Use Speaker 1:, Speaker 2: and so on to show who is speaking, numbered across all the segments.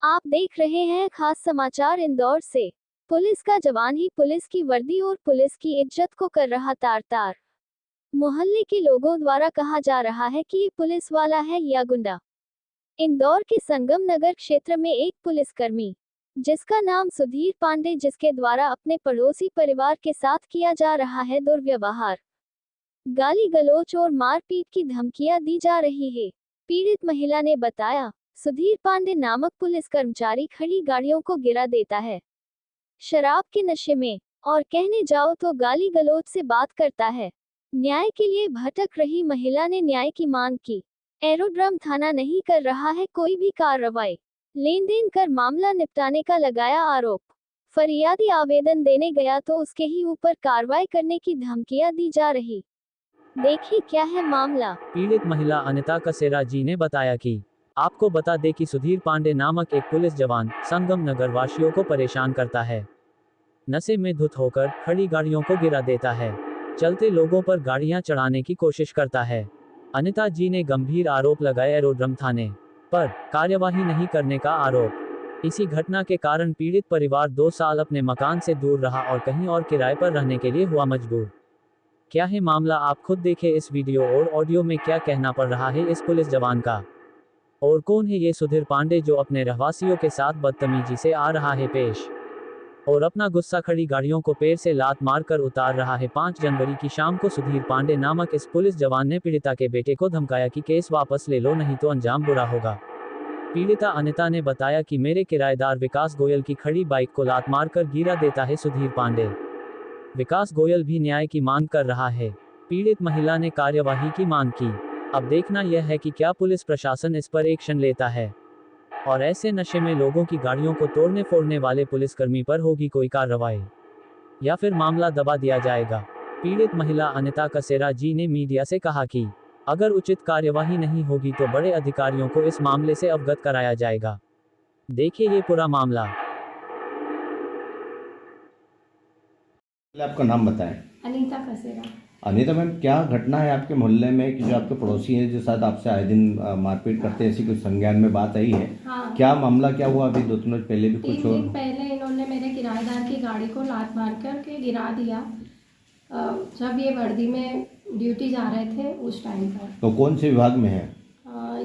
Speaker 1: आप देख रहे हैं खास समाचार इंदौर से। पुलिस का जवान ही पुलिस की वर्दी और पुलिस की इज्जत को कर रहा तार तार। मोहल्ले के लोगों द्वारा कहा जा रहा है कि ये पुलिस वाला है या गुंडा। इंदौर के संगम नगर क्षेत्र में एक पुलिसकर्मी जिसका नाम सुधीर पांडे, जिसके द्वारा अपने पड़ोसी परिवार के साथ किया जा रहा है दुर्व्यवहार, गाली गलौज और मारपीट की धमकियां दी जा रही है। पीड़ित महिला ने बताया, सुधीर पांडे नामक पुलिस कर्मचारी खड़ी गाड़ियों को गिरा देता है शराब के नशे में, और कहने जाओ तो गाली गलौज से बात करता है। न्याय के लिए भटक रही महिला ने न्याय की मांग की। एरोड्रम थाना नहीं कर रहा है कोई भी कार्रवाई, लेन देन कर मामला निपटाने का लगाया आरोप। फरियादी आवेदन देने गया तो उसके ही ऊपर कार्रवाई करने की धमकियां दी जा रही। देखिए क्या है मामला।
Speaker 2: पीड़ित महिला अनिता कसेरा जी ने बताया कि आपको बता दें कि सुधीर पांडे नामक एक पुलिस जवान संगम नगर वासियों को परेशान करता है। नशे में धुत होकर खड़ी गाड़ियों को गिरा देता है, चलते लोगों पर गाड़ियां चढ़ाने की कोशिश करता है। अनिता जी ने गंभीर आरोप लगाए एरोड्रम थाने पर कार्यवाही नहीं करने का आरोप। इसी घटना के कारण पीड़ित परिवार 2 साल अपने मकान से दूर रहा और कहीं और किराए पर रहने के लिए हुआ मजबूर। क्या है मामला, आप खुद देखें इस वीडियो और ऑडियो में क्या कहना पड़ रहा है इस पुलिस जवान का। और कौन है ये सुधीर पांडे जो अपने रहवासियों के साथ बदतमीजी से आ रहा है पेश, और अपना गुस्सा खड़ी गाड़ियों को पैर से लात मारकर उतार रहा है। 5 जनवरी की शाम को सुधीर पांडे नामक इस पुलिस जवान ने पीड़िता के बेटे को धमकाया कि केस वापस ले लो नहीं तो अंजाम बुरा होगा। पीड़िता अनिता ने बताया कि मेरे किराएदार विकास गोयल की खड़ी बाइक को लात मारकर गिरा देता है सुधीर पांडे। विकास गोयल भी न्याय की मांग कर रहा है। पीड़ित महिला ने कार्यवाही की मांग की। अब देखना यह है कि क्या पुलिस प्रशासन इस पर एक्शन लेता है, और ऐसे नशे में लोगों की गाड़ियों को तोड़ने फोड़ने वाले पुलिसकर्मी पर होगी कोई कार्रवाई, या फिर मामला दबा दिया जाएगा। पीड़ित महिला अनिता कसेरा जी ने मीडिया से कहा कि अगर उचित कार्यवाही नहीं होगी तो बड़े अधिकारियों को इस मामले से अवगत कराया जाएगा। देखिए ये पूरा मामला।
Speaker 3: पहले आपका नाम बताएं।
Speaker 4: अनीता कसेरा।
Speaker 3: अनीता मैम, क्या घटना है आपके मोहल्ले में कि जो आपके पड़ोसी हैं जो शायद आपसे आए दिन मारपीट करते हैं, ऐसी कुछ संज्ञान में बात आई है?
Speaker 4: हाँ,
Speaker 3: क्या मामला क्या हुआ? अभी 2-3 रोज पहले भी कुछ
Speaker 4: 3 दिन पहले इन्होंने मेरे किराएदार की गाड़ी को लात मार कर के गिरा दिया, जब ये वर्दी में ड्यूटी जा रहे थे उस टाइम पर।
Speaker 3: तो कौन से विभाग में है?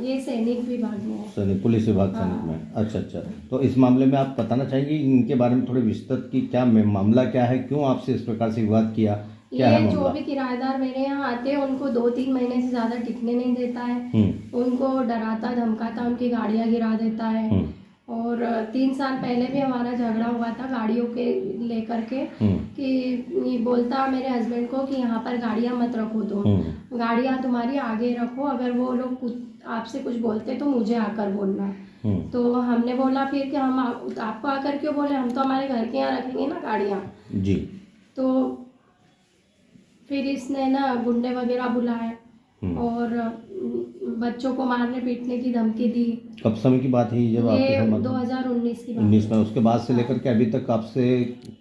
Speaker 4: ये सैनिक विभाग में है।
Speaker 3: सैनिक पुलिस विभाग सैनिक में। अच्छा अच्छा। तो इस मामले में आप बताना चाहेंगे इनके बारे में थोड़े विस्तृत की क्या मामला क्या है, क्यों आपसे इस प्रकार से विवाद किया, क्या है
Speaker 4: ये
Speaker 3: मामला?
Speaker 4: जो भी किराएदार मेरे यहाँ आते हैं उनको 2-3 महीने से ज़्यादा टिकने नहीं देता है। उनको डराता धमकाता उनकी गाड़ियाँ गिरा देता है। और 3 साल पहले भी हमारा झगड़ा हुआ था गाड़ियों के लेकर के, कि ये बोलता मेरे हस्बैंड को कि यहाँ पर गाड़ियाँ मत रखो, तुम गाड़ियाँ तुम्हारी आगे रखो, अगर वो लोग आपसे कुछ बोलते तो मुझे आकर बोलना। तो हमने बोला फिर कि हम आपको आकर क्यों बोले, हम तो हमारे घर के यहाँ रखेंगे ना गाड़ियाँ
Speaker 3: जी।
Speaker 4: तो फिर इसने ना गुंडे वगैरह बुलाए और बच्चों को मारने पीटने की धमकी दी।
Speaker 3: कब समय की बात है जब
Speaker 4: ये
Speaker 3: आपके
Speaker 4: 2019 की बात?
Speaker 3: 19 में। उसके बाद से लेकर के अभी तक आपसे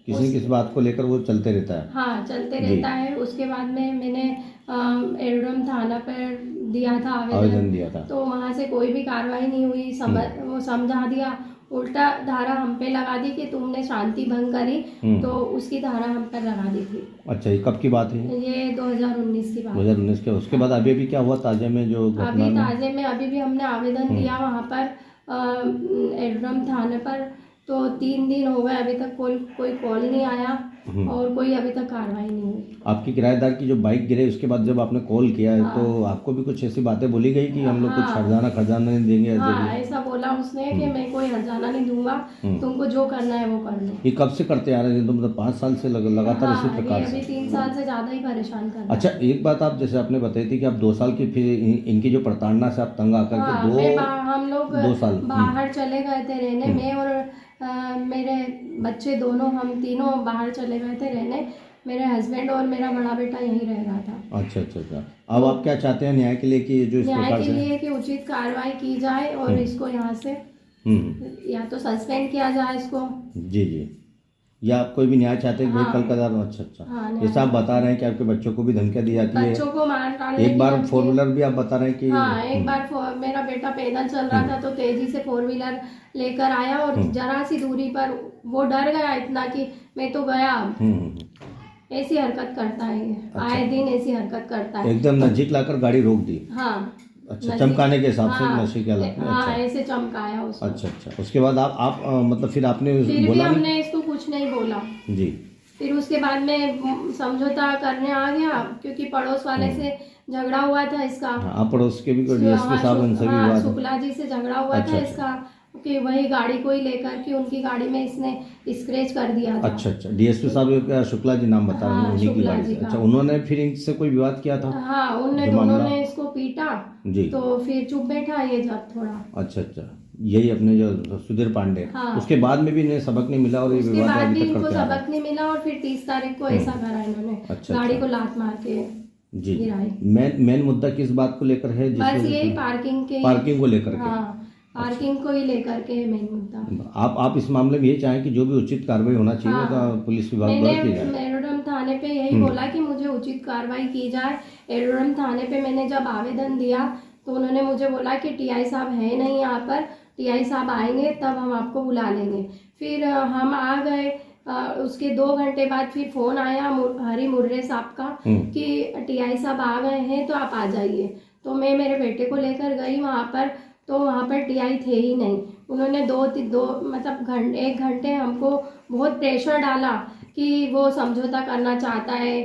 Speaker 3: किसी न किसी बात को लेकर वो चलते रहता है?
Speaker 4: हाँ, चलते रहता है। उसके बाद में मैंने एरोड्रम थाना पर दिया था आवेदन दिया था, तो वहाँ से कोई भी कार्रवाई नहीं हुई। वो समझा दिया, उल्टा धारा हम पे लगा दी कि तुमने शांति भंग करी, तो उसकी धारा हम पर लगा दी थी।
Speaker 3: अच्छा, ये कब की बात है?
Speaker 4: ये 2019 की बात।
Speaker 3: 2019 के। उसके बाद अभी क्या हुआ ताजे में जो घटना
Speaker 4: अभी ताजे में अभी भी हमने आवेदन दिया वहाँ पर एरोड्रम थाने पर, तो 3 दिन हो गए, अभी तक कोई कॉल नहीं आया और कोई अभी तक कार्रवाई नहीं हुई।
Speaker 3: आपकी किराएदार की जो बाइक गिरे उसके बाद जब आपने कॉल किया है, तो आपको भी कुछ ऐसी बातें बोली गई कि हम लोग कुछ हर्जाना नहीं देंगे?
Speaker 4: हाँ, ऐसा बोला उसने कि मैं कोई हर्जाना नहीं दूंगा, तुमको जो करना है वो कर लो।
Speaker 3: ये कब से करते आ रहे हैं? तो मतलब 5 साल से लगातार इसी प्रकार से?
Speaker 4: अभी 3 साल से ज़्यादा ही परेशान कर रहा है।
Speaker 3: अच्छा, एक बात आप जैसे आपने बताई थी कि आप 2 साल की, फिर इनकी जो प्रताड़ना से आप तंग आकर के
Speaker 4: हम लोग
Speaker 3: 2 साल
Speaker 4: बाहर चले गए थे रहने। मैं और मेरे बच्चे दोनों, हम तीनों बाहर चले गए थे रहने। मेरे हस्बैंड और मेरा बड़ा बेटा यहीं रह रहा था।
Speaker 3: अच्छा अच्छा अच्छा। अब आप क्या चाहते हैं न्याय के लिए कि जो इस प्रकार
Speaker 4: न्याय
Speaker 3: से
Speaker 4: के लिए कि उचित कार्रवाई की जाए और इसको यहाँ से या तो सस्पेंड किया जाए इसको।
Speaker 3: जी जी। या आप कोई भी न्याय चाहते हैं कि भाई
Speaker 4: हाँ।
Speaker 3: कल कदार। अच्छा अच्छा।
Speaker 4: हाँ, न्याय
Speaker 3: जैसा आप बता रहे हैं कि आपके बच्चों को भी धमकियां दी जाती है,
Speaker 4: बच्चों को मार डालने
Speaker 3: एक
Speaker 4: की
Speaker 3: बार
Speaker 4: धमकी-
Speaker 3: 4 व्हीलर भी आप बता रहे हैं कि
Speaker 4: हाँ, एक बार मेरा बेटा पैदल चल रहा था तो तेजी से 4 व्हीलर लेकर आया और जरा सी दूरी पर वो डर गया इतना कि मैं तो गया। ऐसी हरकत करता है ये, आए दिन ऐसी हरकत करता है।
Speaker 3: एकदम नजदीक लाकर गाड़ी रोक दी।
Speaker 4: हाँ।
Speaker 3: अच्छा, चमकाने के हिसाब से,
Speaker 4: हाँ,
Speaker 3: नशे के हालत में।
Speaker 4: हाँ,
Speaker 3: अच्छा
Speaker 4: ऐसे चमकाया उसको।
Speaker 3: अच्छा अच्छा। उसके बाद आप मतलब फिर आपने
Speaker 4: फिर भी
Speaker 3: बोला नहीं?
Speaker 4: हमने इसको कुछ नहीं बोला।
Speaker 3: जी।
Speaker 4: फिर उसके बाद में समझौता करने आ गया क्योंकि पड़ोस वाले से झगड़ा हुआ था इसका।
Speaker 3: हाँ, आप पड़ोस के भी डीएसपी साहब उनसे भी
Speaker 4: हाँ,
Speaker 3: बात।
Speaker 4: शुक्ला जी से झगड़ा हुआ
Speaker 3: अच्छा,
Speaker 4: था
Speaker 3: अच्छा।
Speaker 4: इसका कि वही गाड़ी को ही लेकर के उनकी गाड़ी में इसने स्क्रैच कर दिया था।
Speaker 3: अच्छा अच्छा। डीएसपी साहब क्या शुक्ला जी नाम बता रहे हैं,
Speaker 4: हाँ,
Speaker 3: उन्हीं की
Speaker 4: शुक्ला
Speaker 3: गाड़ी
Speaker 4: जी
Speaker 3: से।
Speaker 4: का।
Speaker 3: अच्छा, उन्होंने फिर इनसे कोई विवाद किया था?
Speaker 4: हाँ, उनने
Speaker 3: जो
Speaker 4: दोनों
Speaker 3: मामला-
Speaker 4: ने इसको पीटा
Speaker 3: जी।
Speaker 4: तो फिर चुप बैठा ये जब थोड़ा।
Speaker 3: अच्छा अच्छा। यही अपने जो सुधीर पांडे।
Speaker 4: हाँ।
Speaker 3: उसके बाद में भी इन्हें सबक नहीं मिला और ये
Speaker 4: उसके
Speaker 3: विवाद
Speaker 4: बाद भी
Speaker 3: अभी तक
Speaker 4: इनको
Speaker 3: करते आ रहे हैं।
Speaker 4: सबक नहीं मिला और फिर 30 तारीख को ऐसा करा इन्होंने,
Speaker 3: अच्छा,
Speaker 4: गाड़ी
Speaker 3: अच्छा।
Speaker 4: को लात मार के
Speaker 3: जी।
Speaker 4: गिराई।
Speaker 3: मेन मुद्दा किस बात को लेकर है? जिस
Speaker 4: बस
Speaker 3: वजह
Speaker 4: यही
Speaker 3: से-
Speaker 4: पार्किंग
Speaker 3: को लेकर के।
Speaker 4: हाँ, पार्किंग को ही लेकर के मेन मुद्दा।
Speaker 3: आप इस मामले में ये चाहें कि जो भी उचित कार्रवाई होना चाहिए
Speaker 4: हाँ।
Speaker 3: तो पुलिस विभाग द्वारा की
Speaker 4: मैंने
Speaker 3: जाए।
Speaker 4: एरोड्रम थाने पे यही बोला कि मुझे उचित कार्रवाई की जाए। एरोड्रम थाने पे मैंने जब आवेदन दिया तो उन्होंने मुझे बोला कि टीआई साहब है नहीं यहाँ पर, टीआई साहब आएंगे तब हम आपको बुला लेंगे। फिर हम आ गए। उसके 2 घंटे बाद फिर फोन आया हरी मुर्रे साहब का कि टीआई साहब आ गए हैं तो आप आ जाइए। तो मैं मेरे बेटे को लेकर गई वहाँ पर तो वहाँ पर टीआई थे ही नहीं। उन्होंने मतलब 1 घंटे हमको बहुत प्रेशर डाला कि वो समझौता करना चाहता है,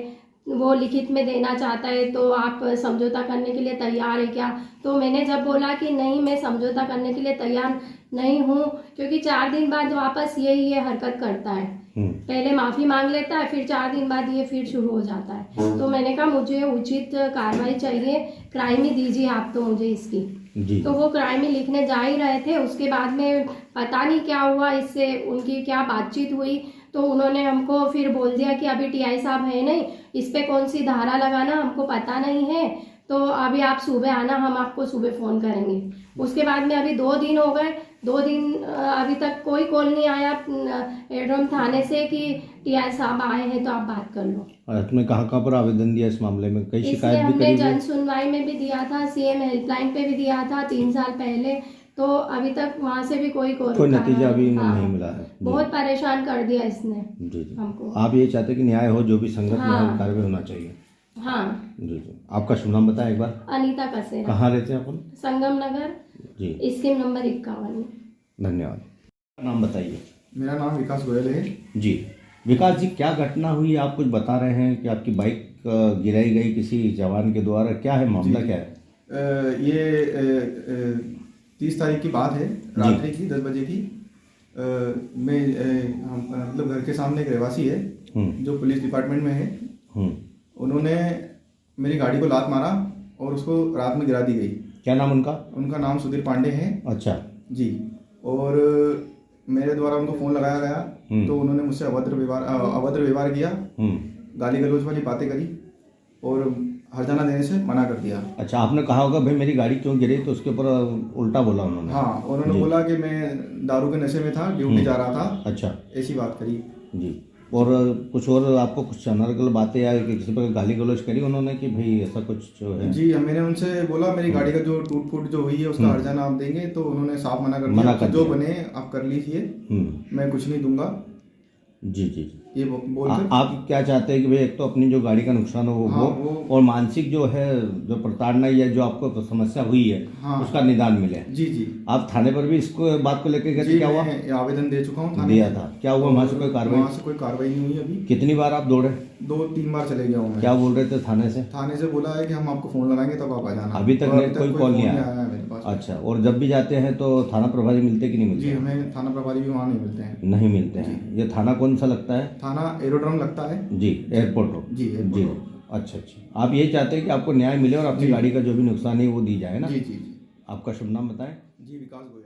Speaker 4: वो लिखित में देना चाहता है तो आप समझौता करने के लिए तैयार है क्या? तो मैंने जब बोला कि नहीं, मैं समझौता करने के लिए तैयार नहीं हूँ क्योंकि 4 दिन बाद वापस ये हरकत करता है। पहले माफ़ी मांग लेता है, फिर 4 दिन बाद ये फिर शुरू हो जाता है। तो मैंने कहा मुझे उचित कार्रवाई चाहिए, क्राइम ही दीजिए आप तो मुझे इसकी।
Speaker 3: जी।
Speaker 4: तो वो क्राइम ही लिखने जा ही रहे थे। उसके बाद में पता नहीं क्या हुआ, इससे उनकी क्या बातचीत हुई तो उन्होंने हमको फिर बोल दिया कि अभी टीआई साहब है नहीं, इस पे कौन सी धारा लगाना हमको पता नहीं है, तो अभी आप सुबह आना, हम आपको सुबह फ़ोन करेंगे। उसके बाद में अभी 2 दिन हो गए, 2 दिन अभी तक कोई कॉल नहीं आया एरोड्रम थाने से कि टीआई साहब आए हैं तो आप बात कर लो।
Speaker 3: आपने कहाँ पर आवेदन दिया इस मामले में? कई
Speaker 4: इसलिए
Speaker 3: शिकायत भी
Speaker 4: हमने
Speaker 3: करी
Speaker 4: जन
Speaker 3: हुई?
Speaker 4: सुनवाई में भी दिया था, सीएम हेल्पलाइन पे भी दिया था 3 साल पहले, तो अभी तक वहाँ से भी कोई
Speaker 3: नतीजा अभी
Speaker 4: हाँ,
Speaker 3: नहीं मिला है। जी।
Speaker 4: बहुत परेशान कर दिया इसने
Speaker 3: जी जी।
Speaker 4: हमको।
Speaker 3: आप ये चाहते हैं कि न्याय हो, जो भी संगत
Speaker 4: हाँ।
Speaker 3: न्याय कार्रवाई होना चाहिए।
Speaker 4: हाँ।
Speaker 3: जी जी। आपका शुभ नाम बताएं एक बार।
Speaker 4: अनीता कसेरा,
Speaker 3: कहाँ रहते हैं अपन?
Speaker 4: संगम नगर,
Speaker 3: जी।
Speaker 4: स्कीम नंबर 51 में।
Speaker 3: धन्यवाद। नाम बताइए।
Speaker 5: मेरा नाम विकास गोयल है।
Speaker 3: जी। विकास जी, क्या घटना हुई? आप कुछ बता रहे हैं कि आपकी बाइक गिराई गई किसी जवान के द्वारा, क्या है मामला? क्या है
Speaker 5: ये 30 तारीख की बात है, रात्रि की 10 बजे की। मैं मतलब घर के सामने एक रहवासी है जो पुलिस डिपार्टमेंट में है। उन्होंने मेरी गाड़ी को लात मारा और उसको रात में गिरा दी गई।
Speaker 3: क्या नाम उनका?
Speaker 5: उनका नाम सुधीर पांडे है।
Speaker 3: अच्छा
Speaker 5: जी। और मेरे द्वारा उनको फ़ोन लगाया गया तो उन्होंने मुझसे अभद्र व्यवहार किया, गाली गलौज वाली बातें करी और हर्जाना देने से मना कर दिया।
Speaker 3: अच्छा, आपने कहा होगा भाई मेरी गाड़ी क्यों गिरी, तो उसके ऊपर उल्टा बोला उन्होंने?
Speaker 5: हाँ, उन्होंने बोला कि मैं दारू के नशे में था, ड्यूटी जा रहा था।
Speaker 3: अच्छा,
Speaker 5: ऐसी बात करी जी।
Speaker 3: और कुछ और आपको कुछ अनर्गल बातें या किसी पर गाली गलौज करी उन्होंने कि भाई ऐसा कुछ जो है?
Speaker 5: जी, मैंने उनसे बोला मेरी गाड़ी का जो टूट फूट जो हुई है उसका हर्जाना आप देंगे, तो उन्होंने साफ मना कर दिया। जो बने आप कर लीजिए, मैं कुछ नहीं दूंगा।
Speaker 3: जी जी जी।
Speaker 5: ये बोलकर
Speaker 3: आप क्या चाहते हैं कि भाई एक तो अपनी जो गाड़ी का नुकसान हो वो और मानसिक जो है जो प्रताड़ना या जो आपको समस्या हुई है उसका निदान मिले? जी जी। आप थाने पर भी इसको बात को लेकर गए? क्या हुआ?
Speaker 5: आवेदन दे चुका हूँ,
Speaker 3: दिया था। क्या हुआ वहाँ से? कोई कार्रवाई?
Speaker 5: वहाँ से कोई कार्रवाई नहीं हुई अभी।
Speaker 3: कितनी बार आप दौड़े?
Speaker 5: 2-3 बार चले गया हूँ मैं।
Speaker 3: क्या बोल रहे थे थाने से?
Speaker 5: थाने से बोला है कि हम आपको फोन लगाएंगे तब आप आ जाना।
Speaker 3: अभी तक कोई कॉल नहीं आया
Speaker 5: है मेरे पास।
Speaker 3: अच्छा, और जब भी जाते हैं तो थाना प्रभारी मिलते कि नहीं मिलते?
Speaker 5: जी, हमें थाना प्रभारी भी वहाँ नहीं मिलते हैं।
Speaker 3: नहीं मिलते हैं। ये थाना कौन सा लगता है?
Speaker 5: थाना एरोड्रम लगता है जी,
Speaker 3: एयरपोर्ट रोड। जी जी। अच्छा अच्छा। आप ये चाहते हैं कि आपको न्याय मिले और अपनी गाड़ी का जो भी नुकसान है वो दी जाए ना?
Speaker 5: जी जी जी।
Speaker 3: आपका शुभ नाम बताएं।
Speaker 5: जी, विकास गोयल।